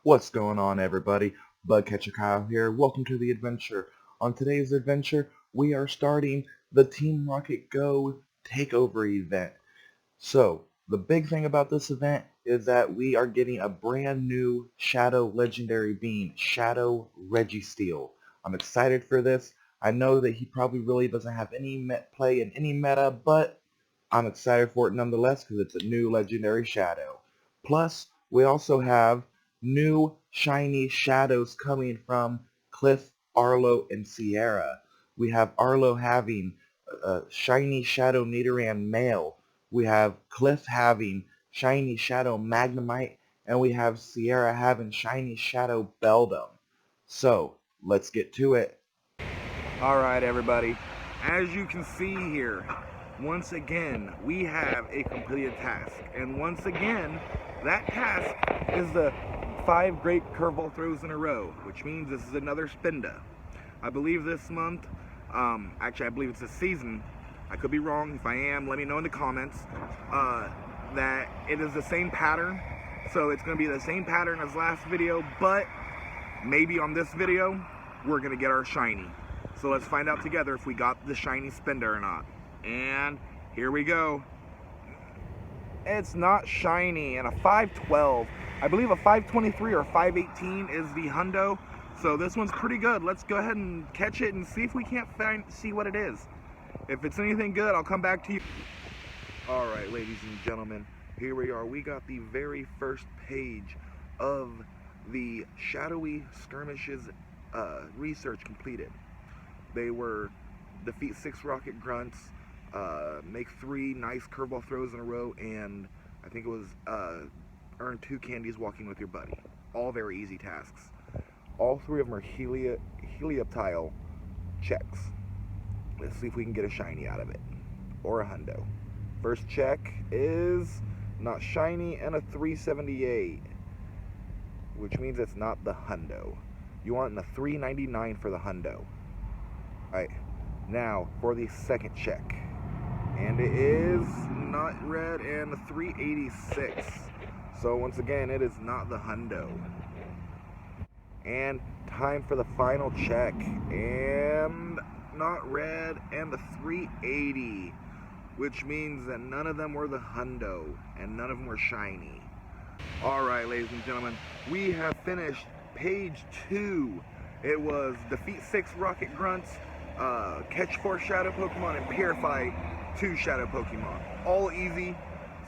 What's going on, everybody? Bugcatcher Kyle here. Welcome to the adventure. On today's adventure, we are starting the Team Rocket Go Takeover event. So, the big thing about this event is that we are getting a brand new Shadow Legendary being, Shadow Registeel. I'm excited for this. I know that he probably really doesn't have any play in any meta, but I'm excited for it nonetheless because it's a new Legendary Shadow. Plus, we also have new shiny shadows coming from Cliff, Arlo, and Sierra. We have Arlo having a shiny Shadow Nidoran male. We have Cliff having shiny Shadow Magnemite. And we have Sierra having shiny Shadow Beldum. So, let's get to it. Alright everybody, as you can see here, once again we have a completed task, and once again that task is the 5 great curveball throws in a row, which means this is another spinda. I believe this month, actually I believe it's this season, I could be wrong. If I am, let me know in the comments, that it is the same pattern. So it's going to be the same pattern as last video, but maybe on this video we're going to get our shiny. So let's find out together if we got the shiny spinda or not. And here we go. It's not shiny, and a 512. I believe a 523 or 518 is the hundo. So this one's pretty good. Let's go ahead and catch it and see if we can't see what it is. If it's anything good, I'll come back to you. Alright, ladies and gentlemen, here we are. We got the very first page of the Shadowy Skirmishes research completed. They were defeat 6 rocket grunts, make 3 nice curveball throws in a row, and I think it was earn 2 candies walking with your buddy. All very easy tasks. All 3 of them are Helioptile checks. Let's see if we can get a shiny out of it, or a hundo. First check is not shiny and a 378, which means it's not the hundo. You want a 399 for the hundo. Alright, now for the second check, and it is not red and a 386. So once again, it is not the hundo. And time for the final check, and not red and the 380, which means that none of them were the hundo and none of them were shiny. Alright, ladies and gentlemen, we have finished page 2. It was defeat 6 rocket grunts, catch 4 shadow Pokemon, and purify 2 shadow Pokemon. All easy.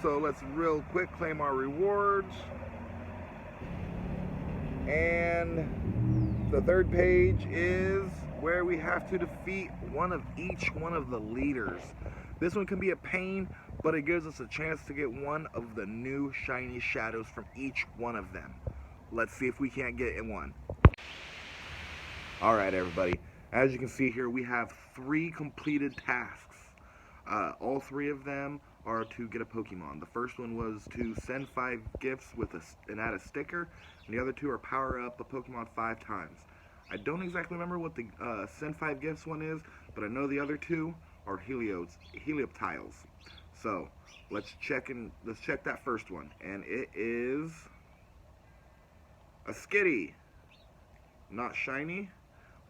So let's real quick claim our rewards. And the third page is where we have to defeat one of each one of the leaders. This one can be a pain, but it gives us a chance to get one of the new shiny shadows from each one of them. Let's see if we can't get in one. Alright everybody, as you can see here, we have 3 completed tasks. All 3 of them are to get a Pokemon. The first one was to send 5 gifts with and add a sticker, and the other 2 are power up a Pokemon 5 times. I don't exactly remember what the send 5 gifts one is, but I know the other 2 are Helioptiles. So let's check that first one, and it is a Skitty, not shiny.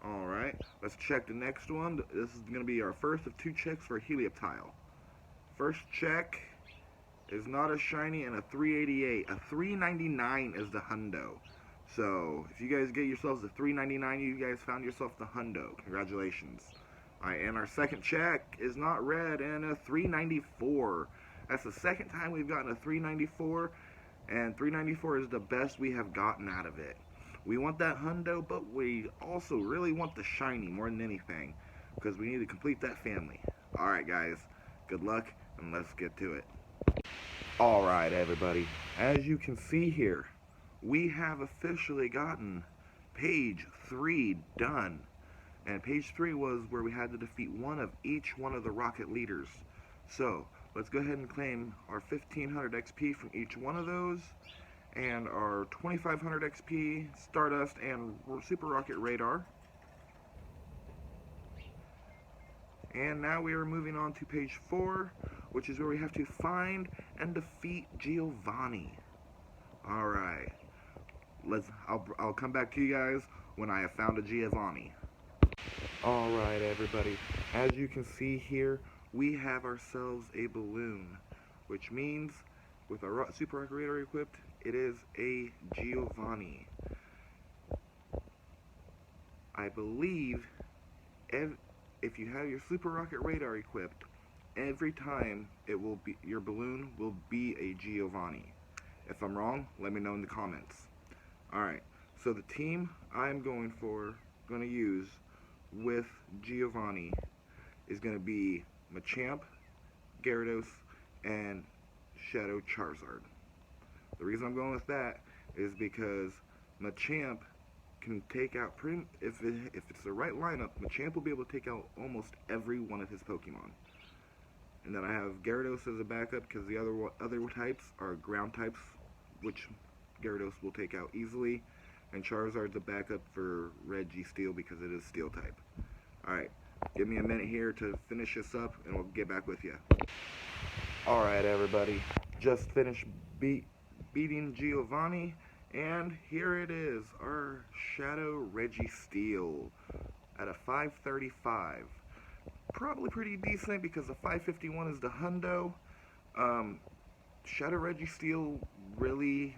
Alright, let's check the next one. This is going to be our first of 2 checks for Helioptile. First check is not a shiny and a 388. A 399 is the hundo. So if you guys get yourselves a 399, you guys found yourself the hundo. Congratulations. Alright, and our second check is not red and a 394. That's the second time we've gotten a 394, and 394 is the best we have gotten out of it. We want that hundo, but we also really want the shiny more than anything, because we need to complete that family. Alright guys, good luck, and let's get to it. Alright everybody, as you can see here, we have officially gotten page 3 done. And page 3 was where we had to defeat one of each one of the rocket leaders. So, let's go ahead and claim our 1500 XP from each one of those, and our 2500 XP, Stardust, and Super Rocket Radar. And now we are moving on to page 4, which is where we have to find and defeat Giovanni. Alright. I'll come back to you guys when I have found a Giovanni. Alright everybody, as you can see here, we have ourselves a balloon, which means with our Super Rocket Radar equipped, it is a Giovanni. I believe if you have your Super Rocket Radar equipped, every time your balloon will be a Giovanni. If I'm wrong, let me know in the comments. Alright, so the team I'm going to use with Giovanni is going to be Machamp, Gyarados, and Shadow Charizard. The reason I'm going with that is because Machamp can take out if it's the right lineup, Machamp will be able to take out almost every one of his Pokemon. And then I have Gyarados as a backup because the other types are ground types, which Gyarados will take out easily, and Charizard's a backup for Registeel because it is Steel type. Alright, give me a minute here to finish this up and we'll get back with you. Alright everybody, just finished beating Giovanni, and here it is, our Shadow Registeel at a 535. Probably pretty decent because the 551 is the hundo. Shadow Registeel really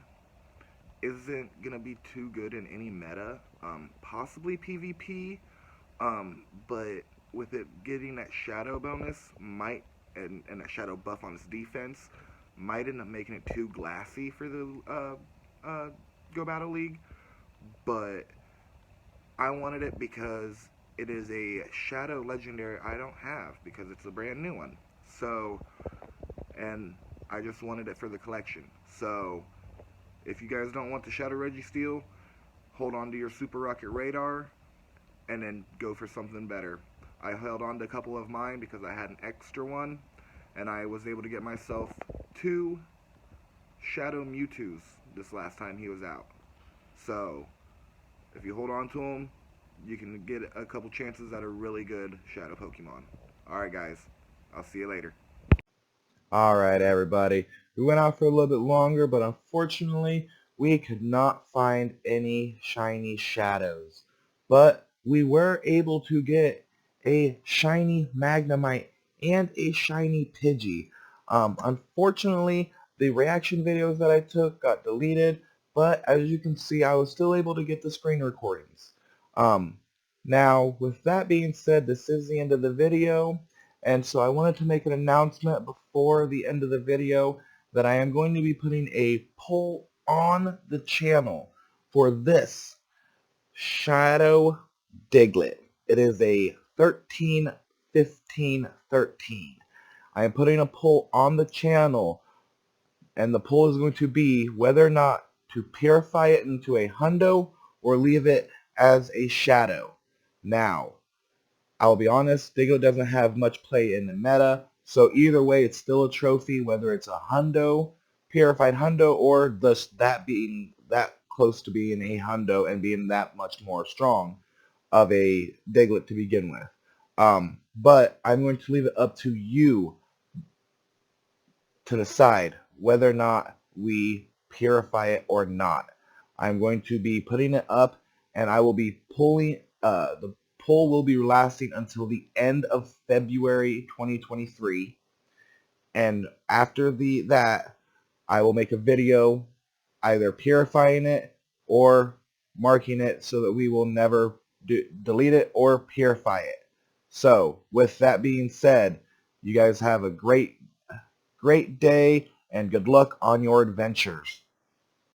isn't gonna be too good in any meta, possibly PvP, but with it getting that shadow bonus and that shadow buff on its defense might end up making it too glassy for the Go Battle League. But I wanted it because it is a Shadow Legendary I don't have because it's a brand new one. So, and I just wanted it for the collection. So, if you guys don't want the Shadow Registeel, hold on to your Super Rocket Radar and then go for something better. I held on to a couple of mine because I had an extra one, and I was able to get myself 2 Shadow Mewtwo's this last time he was out. So, if you hold on to him, you can get a couple chances at a really good Shadow Pokemon. Alright guys, I'll see you later. Alright everybody, we went out for a little bit longer, but unfortunately we could not find any shiny shadows. But we were able to get a shiny Magnemite and a shiny Pidgey. Unfortunately, the reaction videos that I took got deleted, but as you can see, I was still able to get the screen recordings. Now, with that being said, this is the end of the video. And so I wanted to make an announcement before the end of the video that I am going to be putting a poll on the channel for this Shadow Diglett. It is a 13, 15, 13. I am putting a poll on the channel, and the poll is going to be whether or not to purify it into a hundo or leave it as a shadow. Now, I'll be honest, Diglett doesn't have much play in the meta, so either way it's still a trophy, whether it's a hundo, purified hundo, or that being that close to being a hundo and being that much more strong of a Diglett to begin with. But I'm going to leave it up to you to decide whether or not we purify it or not. I'm going to be putting it up, and I will be pulling the poll will be lasting until the end of February 2023, and after that I will make a video either purifying it or marking it so that we will never delete it or purify it. So with that being said, you guys have a great day and good luck on your adventures.